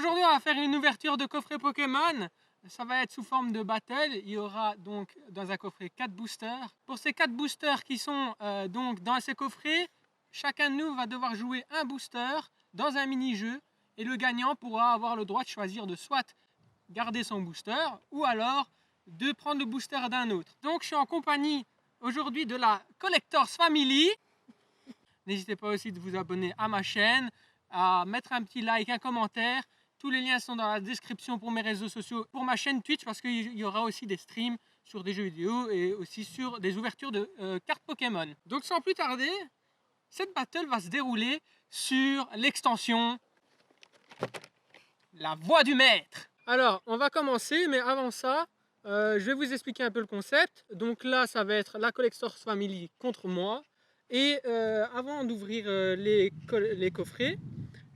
aujourd'hui, on va faire une ouverture de coffret Pokémon. Ça va être sous forme de battle. Il y aura donc dans un coffret 4 boosters. Pour ces 4 boosters qui sont donc dans ces coffrets, chacun de nous va devoir jouer un booster dans un mini-jeu. Et le gagnant pourra avoir le droit de choisir de soit garder son booster ou alors de prendre le booster d'un autre. Donc je suis en compagnie aujourd'hui de la Collectors Family. N'hésitez pas aussi de vous abonner à ma chaîne, à mettre un petit like, un commentaire. Tous les liens sont dans la description pour mes réseaux sociaux, pour ma chaîne Twitch, parce qu'il y aura aussi des streams sur des jeux vidéo et aussi sur des ouvertures de cartes Pokémon. Donc sans plus tarder, cette battle va se dérouler sur l'extension La Voix du Maître. Alors, on va commencer, mais avant ça, je vais vous expliquer un peu le concept. Donc là, ça va être la Collectors Family contre moi. Et avant d'ouvrir les coffrets,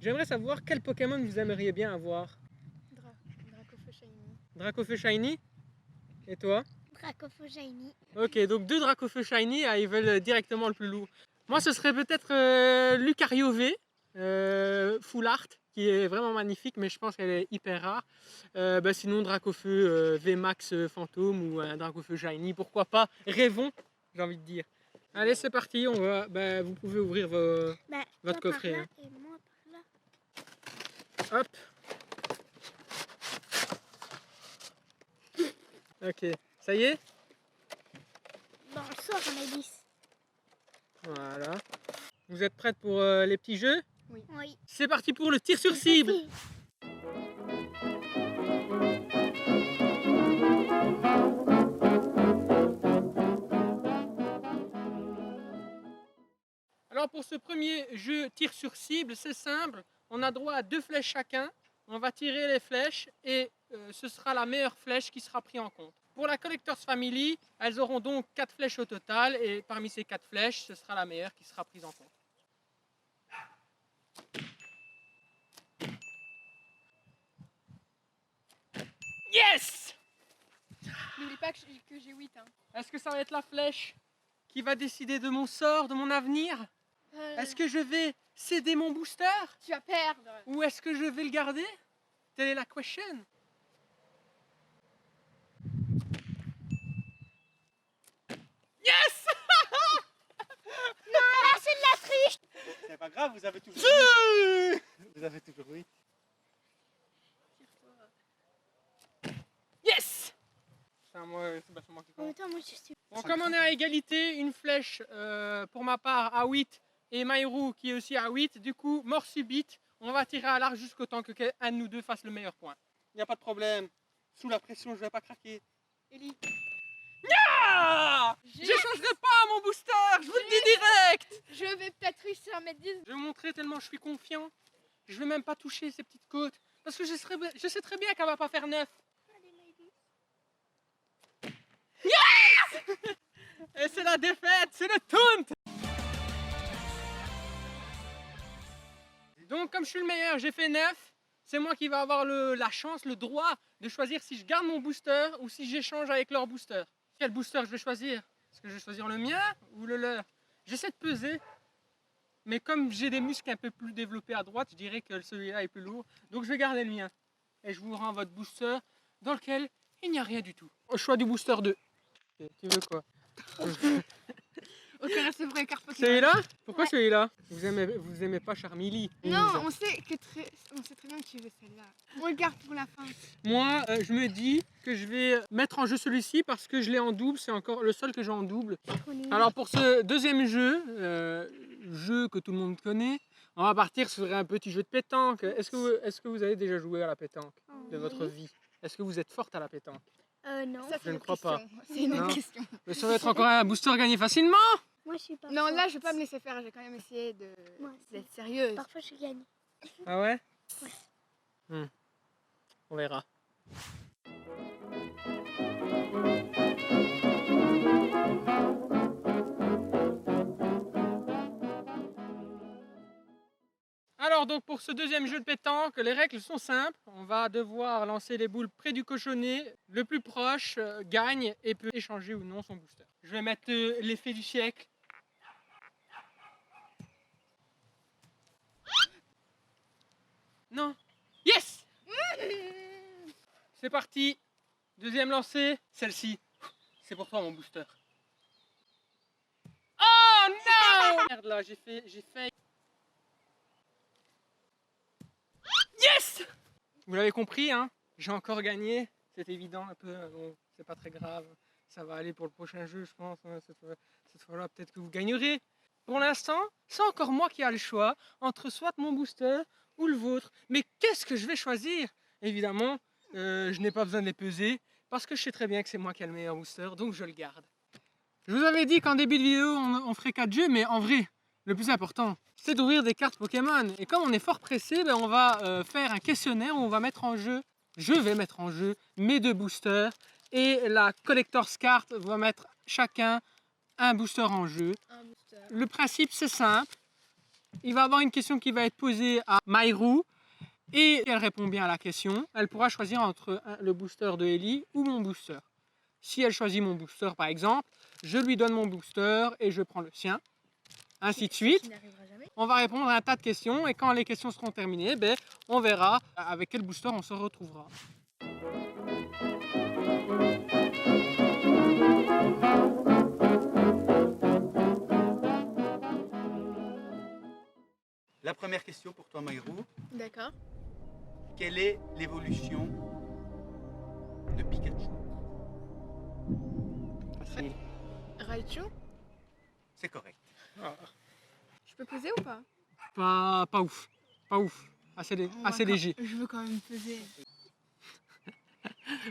j'aimerais savoir quel Pokémon vous aimeriez bien avoir. Dracofeu Shiny. Dracofeu Shiny. Et toi? Dracofeu Shiny. Ok, donc 2 Dracofeu Shiny, ils veulent directement le plus lourd. Moi, ce serait peut-être Lucario V, Full Art, qui est vraiment magnifique, mais je pense qu'elle est hyper rare. Sinon, Dracofeu VMAX Fantôme ou un Dracofeu Shiny, pourquoi pas. Rêvons, j'ai envie de dire. Allez, c'est parti, on va, vous pouvez ouvrir votre coffret. Par là et moi par là. Hop. Ok, ça y est? Bon, on sort, on a 10. Voilà. Vous êtes prêtes pour les petits jeux? Oui. Oui. C'est parti pour le tir sur cible. Alors pour ce premier jeu tir sur cible, c'est simple. On a droit à 2 flèches chacun. On va tirer les flèches et ce sera la meilleure flèche qui sera prise en compte. Pour la Collectors Family, elles auront donc 4 flèches au total et parmi ces 4 flèches, ce sera la meilleure qui sera prise en compte. Yes! N'oublie pas que j'ai 8. Hein. Est-ce que ça va être la flèche qui va décider de mon sort, de mon avenir? Est-ce que je vais céder mon booster? Tu vas perdre. Ou est-ce que je vais le garder? Telle est la question. Yes! Ah, c'est de la triche. C'est pas grave, vous avez toujours Vous avez toujours 8. Yes! C'est moi qui compte. Attends, moi je suis. Bon, comme on est à égalité, une flèche pour ma part à 8 et Maïrou qui est aussi à 8, du coup, mort subite, on va tirer à l'arc jusqu'au temps que un de nous deux fasse le meilleur point. Il n'y a pas de problème. Sous la pression, je vais pas craquer. Ellie. Ah! J'échangerai pas mon booster, je vous le dis direct! Je vais peut-être réussir à mettre 10. Je vais vous montrer tellement je suis confiant. Je vais même pas toucher ces petites côtes. Parce que je sais très bien qu'elle va pas faire 9. Yes! Et c'est la défaite, c'est le taunt! Donc comme je suis le meilleur, j'ai fait 9. C'est moi qui va avoir la chance, le droit de choisir si je garde mon booster ou si j'échange avec leur booster. Quel booster je vais choisir? Est-ce que je vais choisir le mien ou le leur? J'essaie de peser. Mais comme j'ai des muscles un peu plus développés à droite, je dirais que celui-là est plus lourd. Donc je vais garder le mien. Et je vous rends votre booster dans lequel il n'y a rien du tout. Au choix du booster 2. Tu veux quoi? Ok, c'est vrai, carte Pokémon. Celui-là? Pourquoi Ouais. celui-là? Vous aimez pas Charmilly? Non, on sait très bien que tu veux celle-là. On le garde pour la fin. Moi, je me dis que je vais mettre en jeu celui-ci parce que je l'ai en double. C'est encore le seul que j'ai en double. Alors pour ce deuxième jeu, jeu que tout le monde connaît, on va partir sur un petit jeu de pétanque. Est-ce que vous avez déjà joué à la pétanque de votre vie? Est-ce que vous êtes forte à la pétanque? Non. Ça, Je ne crois pas. C'est une Non. autre question. Mais ça va être encore un booster gagné facilement. Moi je suis pas. Non, là, forte. je vais pas me laisser faire. Je vais quand même essayer Moi, d'être sérieuse. Parfois je gagne. Ah ouais? Ouais. On verra. Alors donc pour ce deuxième jeu de pétanque, les règles sont simples. On va devoir lancer les boules près du cochonnet. Le plus proche gagne et peut échanger ou non son booster. Je vais mettre l'effet du siècle. Non. Yes! C'est parti. Deuxième lancée. Celle-ci. C'est pour toi mon booster. Oh non! Merde là, j'ai fait. Yes! Vous l'avez compris, hein? J'ai encore gagné. C'est évident un peu. Bon, c'est pas très grave. Ça va aller pour le prochain jeu, je pense. Hein. Cette fois-là, peut-être que vous gagnerez. Pour l'instant, c'est encore moi qui ai le choix entre soit mon booster ou le vôtre. Mais qu'est-ce que je vais choisir? Évidemment, je n'ai pas besoin de les peser parce que je sais très bien que c'est moi qui ai le meilleur booster, donc je le garde. Je vous avais dit qu'en début de vidéo, on ferait 4 jeux, mais en vrai, le plus important, c'est d'ouvrir des cartes Pokémon. Et comme on est fort pressé, ben on va faire un questionnaire où on va mettre en jeu, je vais mettre en jeu mes 2 boosters et la Collector's Card va mettre chacun un booster en jeu. Un booster. Le principe, c'est simple. Il va y avoir une question qui va être posée à Maïrou et si elle répond bien à la question, elle pourra choisir entre le booster de Ellie ou mon booster. Si elle choisit mon booster, par exemple, je lui donne mon booster et je prends le sien. Ainsi de suite. Qui n'arrivera jamais. On va répondre à un tas de questions et quand les questions seront terminées, ben, on verra avec quel booster on se retrouvera. La première question pour toi, Maïrou. D'accord. Quelle est l'évolution de Pikachu? Facile. Raichu, C'est correct. je peux peser ou pas? Pas ouf. Pas ouf. Assez léger. Je veux quand même peser.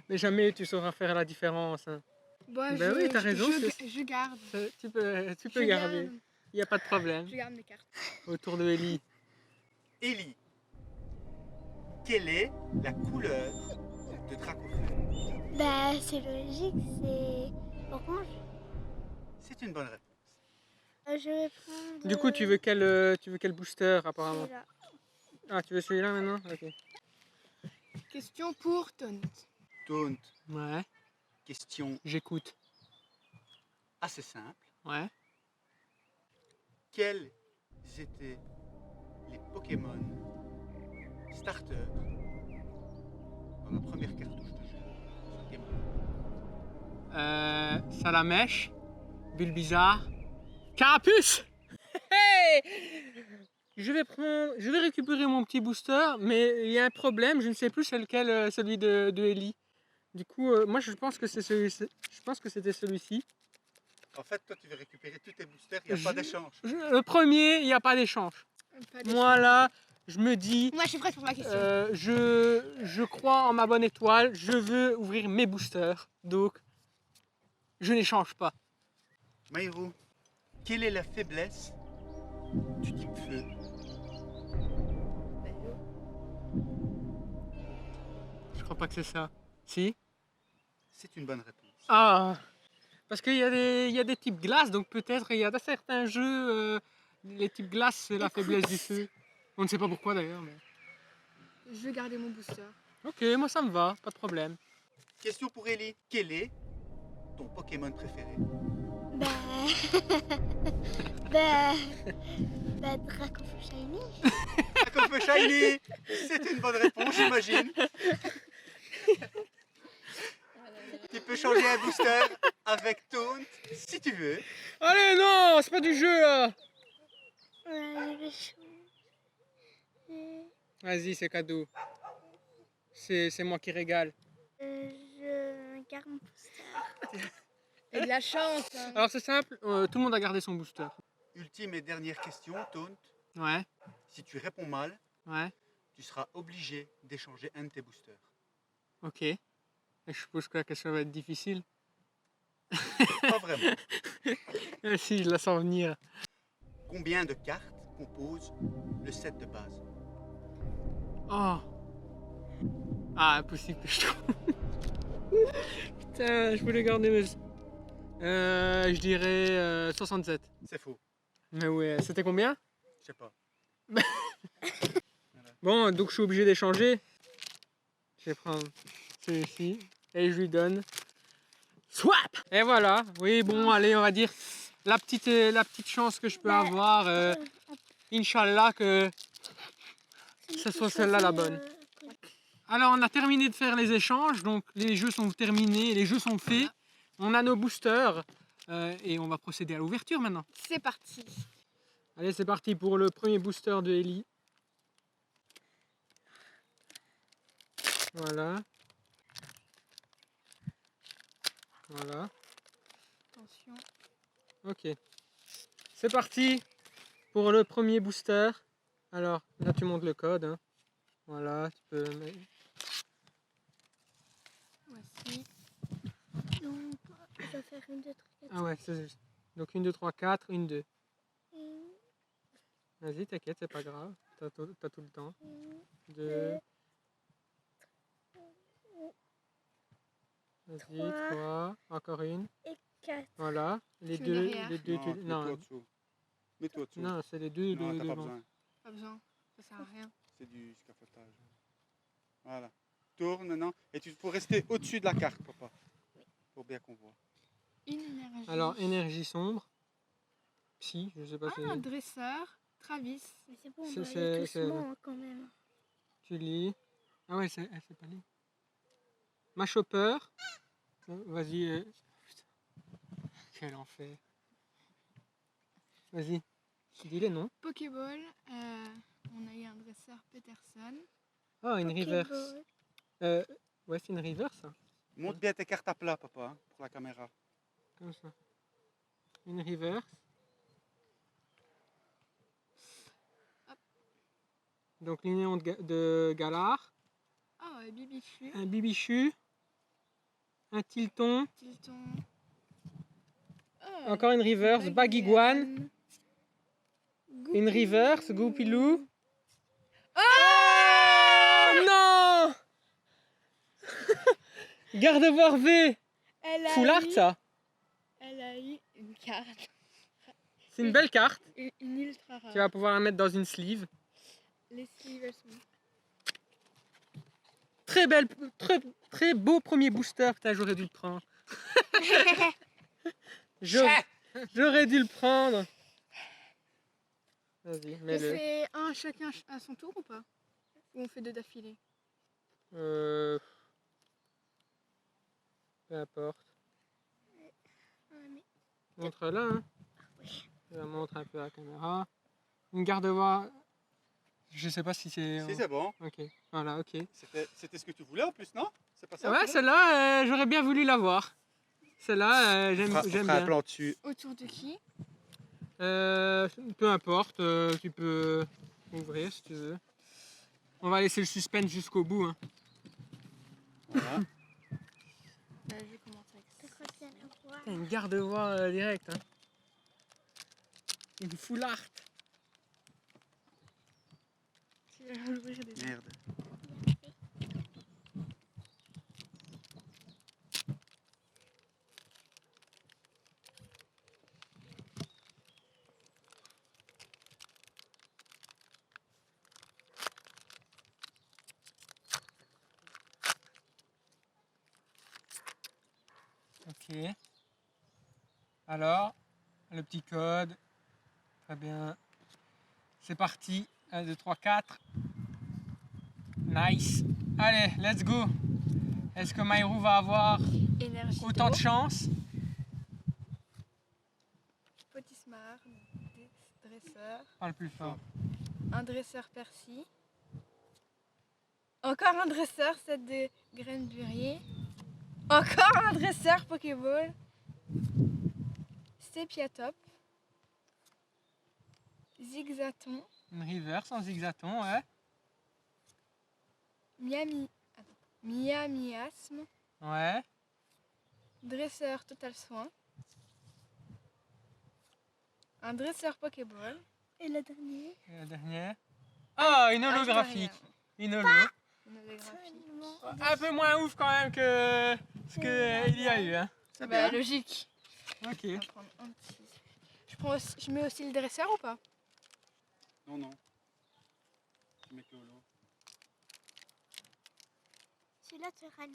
Mais jamais tu sauras faire la différence. Hein. Bon, Ben oui, t'as raison, Je garde. Tu peux Je garder. garde. Il n'y a pas de problème. Je garde mes cartes. Autour de Ellie. Ellie, quelle est la couleur de Dracofeu? Bah, c'est logique, c'est orange. C'est une bonne réponse. Je vais prendre. Du coup, tu veux quel booster apparemment? celui-là. Ah, tu veux celui-là maintenant? Ok. Question pour Taunt. Taunt, Ouais, question j'écoute. assez simple. Ouais. Quels étaient les Pokémon starters dans la première cartouche de jeu sur Game Boy? Salamèche, Bulbizarre, Carapuce. Hey! Je vais récupérer mon petit booster, mais il y a un problème, je ne sais plus c'est lequel, celui de Ellie. Du coup, moi je pense que c'est je pense que c'était celui-ci. En fait, toi, tu veux récupérer tous tes boosters, il n'y a pas d'échange. Le premier, il n'y a pas d'échange. Pas de- Moi là, je me dis, Moi, je suis prête pour ma question. je crois en ma bonne étoile, je veux ouvrir mes boosters, donc je n'échange pas. Maïrou, quelle est la faiblesse du type feu? Je crois pas que c'est ça. Si? C'est une bonne réponse. Ah! Parce qu'il y a des types glace, donc peut-être il y a certains jeux, les types glace, c'est la faiblesse du feu. On ne sait pas pourquoi d'ailleurs. Mais... Je vais garder mon booster. Ok, moi ça me va, pas de problème. Question pour Ellie. Quel est ton Pokémon préféré? Bah. bah. Bah, Dracofeu Shiny. Dracofeu Shiny! C'est une bonne réponse, j'imagine. Tu peux changer un booster avec Taunt si tu veux. Allez, non, c'est pas du jeu là! Ouais, je vais chaud. Vas-y, c'est cadeau. C'est moi qui régale. Je garde mon booster. Et de la chance. Hein. Alors c'est simple, tout le monde a gardé son booster. Ultime et dernière question, Taunt. Ouais, Si tu réponds mal, ouais, tu seras obligé d'échanger un de tes boosters. ok. Et je suppose que la question va être difficile. Pas vraiment. Ah, si, je la sens venir. Combien de cartes compose le set de base? Oh! Ah, impossible que je trouve. Putain, je voulais garder mes... je dirais 67. C'est faux. Mais ouais, c'était combien? Je sais pas. Bon, donc je suis obligé d'échanger. Je vais prendre celui-ci et je lui donne swap. Et voilà. Oui, bon, allez, on va dire la petite chance que je peux avoir. Inch'Allah que ce soit celle-là la bonne. Alors, on a terminé de faire les échanges, donc les jeux sont terminés, les jeux sont faits. On a nos boosters et on va procéder à l'ouverture maintenant. C'est parti. Allez, c'est parti pour le premier booster de Ellie. Voilà. Voilà. Attention. Ok. C'est parti pour le premier booster. Alors, là, tu montes le code. Hein. Voilà, tu peux... Voici. Donc, je dois faire une, deux, trois, quatre. Ah ouais, c'est juste. Donc, 1, 2, 3, 4, 1, 2. Une, Vas-y, t'inquiète, c'est pas grave. T'as tout le temps. une, 2. Vas-y, 3. Encore une. et quatre. Voilà. Les Tu mets deux, derrière. les deux. Non, mets-toi Non, au-dessous. Mets-toi au-dessous. non, c'est les deux Non, de t'as pas devant. besoin. Pas besoin. Ça sert à rien. C'est du scaffoldage. Voilà. Tourne, non. Et tu faut rester au-dessus de la carte, papa. Pour bien qu'on voit. Une énergie. Alors, énergie sombre. Psy, je sais pas si Un dresseur. Travis. Mais c'est bon, on C'est- doit c'est- aller c'est- doucement quand même. tu lis. Ah ouais, elle fait pas lire. Ma chopper. Vas-y. Putain. Quel enfer. Vas-y. Dis les noms. Pokéball. On a eu un dresseur Peterson. Ah, une reverse. Pokéball. Ouais, c'est une reverse, ça. Monte bien tes cartes à plat, papa, hein, pour la caméra. Comme ça. Une reverse. Hop. Donc, l'union de Galar. Oh, et Bibichu. Un Bibichu. Un Tilton. Tilton. Encore une reverse. Bagiguan. Une reverse. Goupilou. Oh non. Gardevoir V. Full art, ça. Elle a eu une carte. C'est une belle carte. Une ultra rare. Tu vas pouvoir la mettre dans une sleeve. Les sleeves, elles sont. Très belle, très beau premier booster. Putain, j'aurais dû le prendre. J'aurais dû le prendre. Vas-y, On mets-le. fait un chacun à son tour ou pas? Ou on fait deux d'affilée? Peu importe. Ouais, mais Montre-la. Hein. oui. Je la montre un peu à la caméra. Une garde-voix. Je sais pas si c'est. Si, c'est bon. Ok, voilà, ok. C'était ce que tu voulais en plus, non? C'est pas ça? Ouais, celle-là, j'aurais bien voulu l'avoir. Celle-là, j'aime On fera un bien. plan dessus. Autour de qui? Peu importe, tu peux ouvrir si tu veux. On va laisser le suspense jusqu'au bout. Hein. Voilà. Je vais commencer avec je ça. crois bien le voir. Putain, une garde-voix directe. Hein. Une full art. Tu vas l'ouvrir déjà. Merde. Ok. Alors, le petit code. Très bien. C'est parti. 1, 2, 3, 4. Nice. Allez, let's go. Est-ce que Maïrou va avoir Énergie autant de d'eau. chance? Potismar, dresseur. Parle plus fort. Un dresseur Percy. Encore un dresseur, set de graines burier. Encore un dresseur Pokéball. Sepiatop. Zigzaton. Une reverse en zigzaton, ouais. Miamiasme. Ouais. Dresseur Total Soin. Un dresseur Pokéball. Et le dernier? Et la dernière. Oh, une holographique. Une holo. Une holographie. Absolument. Un peu moins ouf quand même que ce qu'il y a eu. Hein. C'est Bah, bien. logique. Ok. On va prendre un petit. Je mets aussi le dresseur ou pas? Non, non. Je mets que l'eau. Celui-là te râle.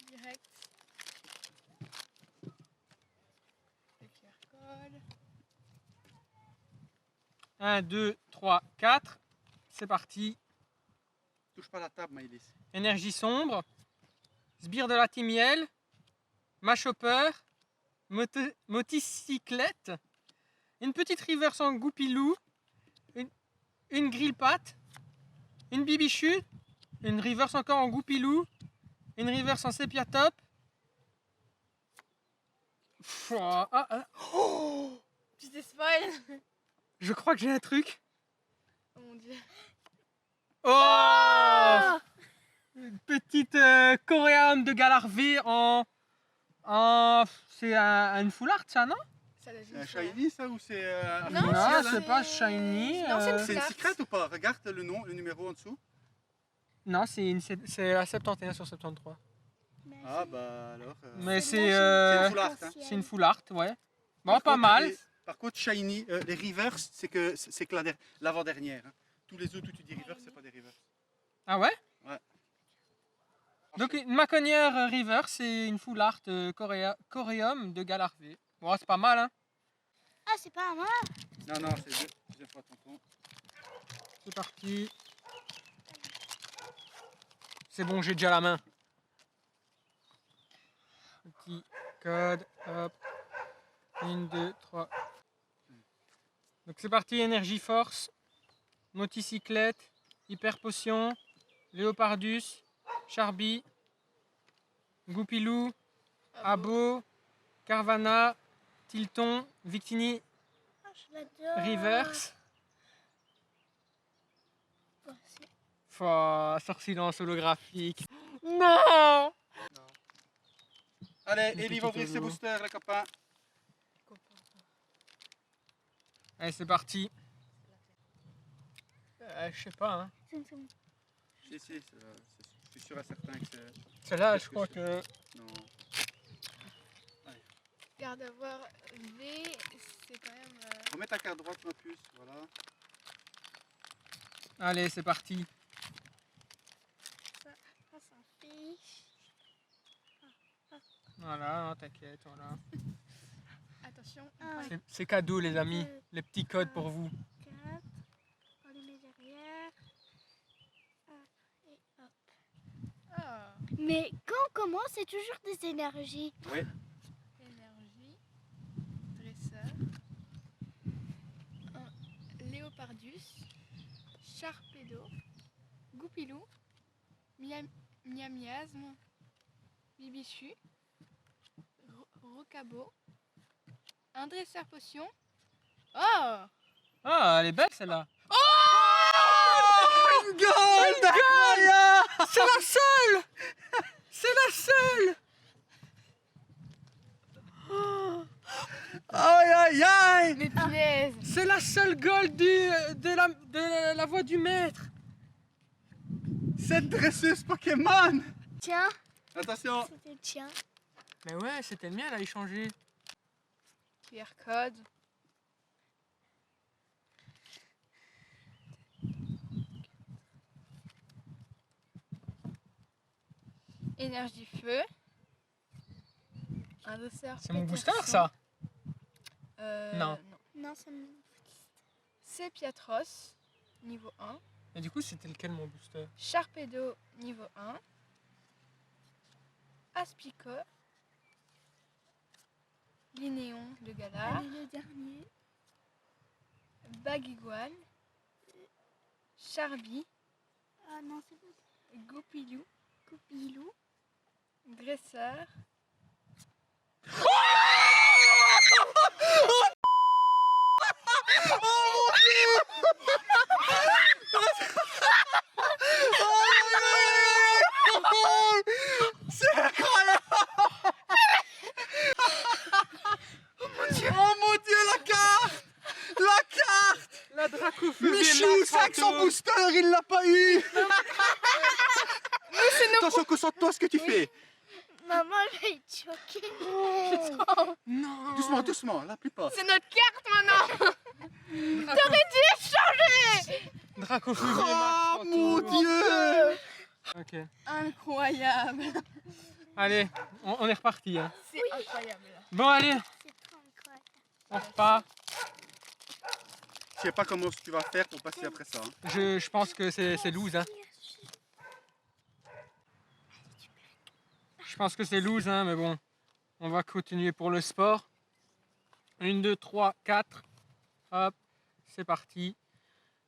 Direct. 1, 2, 3, 4. C'est parti. Touche pas la table, Maëlys. Énergie sombre. Sbire de la timiel. Machopper. Moticyclette. Une petite reverse en goupilou. Une grill-patte. Une bibichute. Une reverse encore en goupilou. Une reverse en sépia top. Oh, Tu t'es spoil. je crois que j'ai un truc. Oh mon dieu. Oh, une petite coréane de galarvé en c'est une full art ça, non? Ça l'a C'est un vu, shiny ça ou c'est Non, Non, artificiel, c'est hein? pas shiny. Non, c'est une C'est une carte. secret ou pas? Regarde le nom, le numéro en dessous. Non, c'est à 71 sur 73. Mais Ah bah alors. Mais c'est c'est C'est une full art, hein. c'est une full art, ouais. Bon, Par pas contre, mal. Par contre, shiny, les reverse, c'est que l'avant-dernière. Hein. Tous les autres où tu dis reverse, c'est pas des reverse. Ah ouais? Ouais. Donc une maconnière river, c'est une full art coréum de galarvé. Bon, c'est pas mal, hein. Ah, c'est pas à moi. Non, non, c'est deuxième fois tonton. C'est parti. C'est bon, j'ai déjà la main. Petit code, hop. 1, 2, 3. Donc c'est parti, énergie force, moticyclette, hyper potion, léopardus, charbi, goupilou, abo, carvana, tilton, victini, Ah, je l'adore. reverse. Voici. Oh, silence holographique. Non! Allez, Une Ellie va ouvrir petite ses holo. boosters, les copains. Allez, c'est parti. Je sais pas, hein. C'est bon. Si, si, je suis sûr et certain que c'est. Celle-là, Qu'est-ce je que crois c'est que... Non. Garde à voir V, c'est quand même. Remets ta carte droite, ma puce, voilà. Allez, c'est parti. Ça s'en fiche. Voilà, non, t'inquiète, voilà. Attention. Ah. C'est cadeau, les amis. Les petits codes pour vous. 4. On les met derrière. Et hop. Ah, Mais quand on commence, c'est toujours des énergies. Oui. énergie. Dresseur. Un léopardus. Charpedo. Goupilou. Miamiasme. Bibichu. Rocabo. Un dresseur potion. Oh! Ah, elle est belle, celle-là. Une gold incroyable! C'est la seule! C'est la seule! Aïe aïe aïe! Mais punaise! C'est la seule gold de la voix du maître. Cette dresseuse Pokémon! Tiens, Attention! c'était le tien. Mais ouais, c'était le mien, elle a échangé. QR code. Énergie feu. Un dresseur. C'est mon Peterson. booster, ça? Non. Non, c'est mon. Sepiatros, niveau 1. Et du coup, c'était lequel, mon booster? Charpedo, niveau 1. Aspico. Linéon de Galar. Allez, le dernier. Baguigual. Charby. Ah non, c'est bon. Goupilou. Coupilou. Dresseur. C'est incroyable! Oh mon dieu, la carte! La carte! La Dracofeu Michou, 500 boosters, il l'a pas eu! Attention, concentre-toi ce que tu fais. Maman, elle va être choquée. Non! Doucement, doucement, la plupart. C'est notre carte maintenant. T'aurais dû échanger. Dracofeu Oh mon dieu! Ok. Incroyable. Allez, on est reparti. Hein. C'est incroyable. Bon, allez, C'est trop incroyable. on repart. sais pas comment tu vas faire pour passer après ça. Hein. Je pense que c'est loose. Hein. Je pense que c'est loose, hein, mais bon. On va continuer pour le sport. 1, 2, 3, 4. Hop, c'est parti.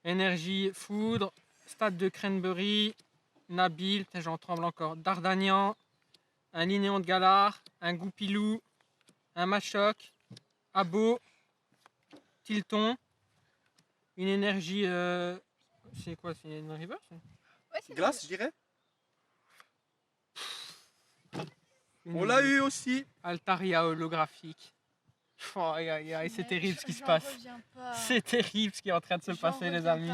Énergie, foudre, stade de Cranberry, Nabil, putain, j'en tremble encore, Dardagnan, un Linéon de Galard, un Goupilou, un Machoc, Abo, Tilton, une énergie, c'est quoi, c'est une reverse? Ouais, c'est Glace, je dirais. Une On l'a eu aussi. Altaria holographique. Oh, aïe, aïe, aïe, c'est terrible ce qui se passe. C'est terrible ce qui est en train de se passer, les amis.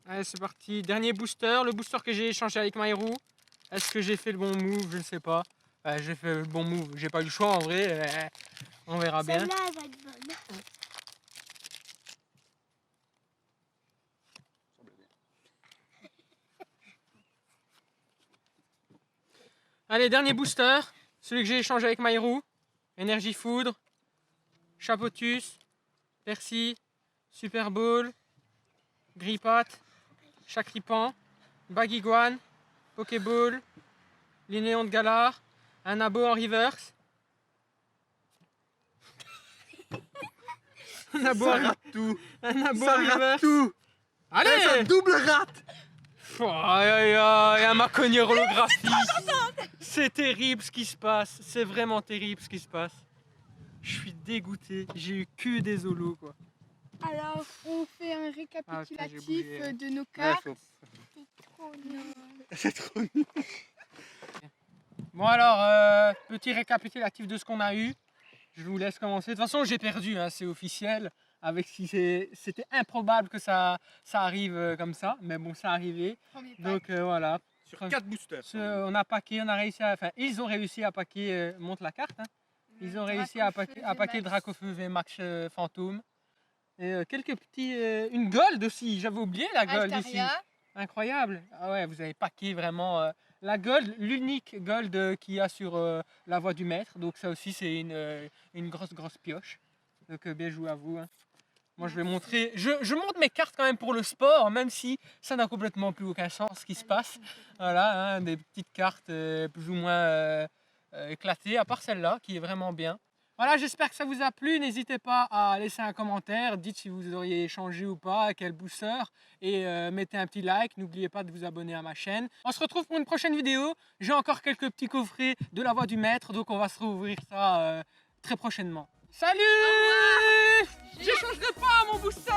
Allez, c'est parti. Dernier booster, le booster que j'ai échangé avec Maïrou. Est-ce que j'ai fait le bon move? Je ne sais pas. J'ai fait le bon move. J'ai pas eu le choix en vrai. On verra bien. Celle-là, elle va être bonne. Allez, dernier booster. Celui que j'ai échangé avec Maïrou. Énergie foudre. Chapotus. Percy. Super Bowl. Grippat. Chacripan. Bagiguan. Pokéball. Linéon de Galard. Un abo en reverse. Un abo Ça en rate tout. Un abo Ça en rate reverse. tout. Allez, Ça double rate. Oh, aïe, aïe, aïe, un maconnier holographique. C'est terrible ce qui se passe. C'est vraiment terrible ce qui se passe. Je suis dégoûté. J'ai eu que des holos, quoi. Alors, on fait un Ah, putain, j'ai récapitulatif oublié. de nos Ouais, cartes. Trop nul. C'est trop nul. Bon alors, petit récapitulatif de ce qu'on a eu. Je vous laisse commencer. De toute façon, j'ai perdu, hein, c'est officiel. Avec si c'était improbable que ça arrive comme ça, mais bon, ça arrivé. Premier pack. Donc voilà. Sur 4 boosters. On a packé, on a réussi à, enfin, ils ont réussi à packer. Montre la carte. Hein. Ils ont réussi à packer Dracofeu VMAX Fantôme. Et quelques petits, une gold aussi. J'avais oublié la gold ici. Altaria. Incroyable. Ah ouais, vous avez packé vraiment la gold, l'unique gold qu'il y a sur la voie du maître. Donc ça aussi c'est une grosse pioche. Donc bien joué à vous. Hein. Moi je vais montrer, je montre mes cartes quand même pour le sport, même si ça n'a complètement plus aucun sens ce qui se passe. Voilà, hein, des petites cartes plus ou moins éclatées, à part celle-là qui est vraiment bien. Voilà, j'espère que ça vous a plu. N'hésitez pas à laisser un commentaire. Dites si vous auriez échangé ou pas, quel booster. Et mettez un petit like. N'oubliez pas de vous abonner à ma chaîne. On se retrouve pour une prochaine vidéo. J'ai encore quelques petits coffrets de la voie du maître. Donc on va se rouvrir ça très prochainement. Salut! J'échangerai pas mon booster!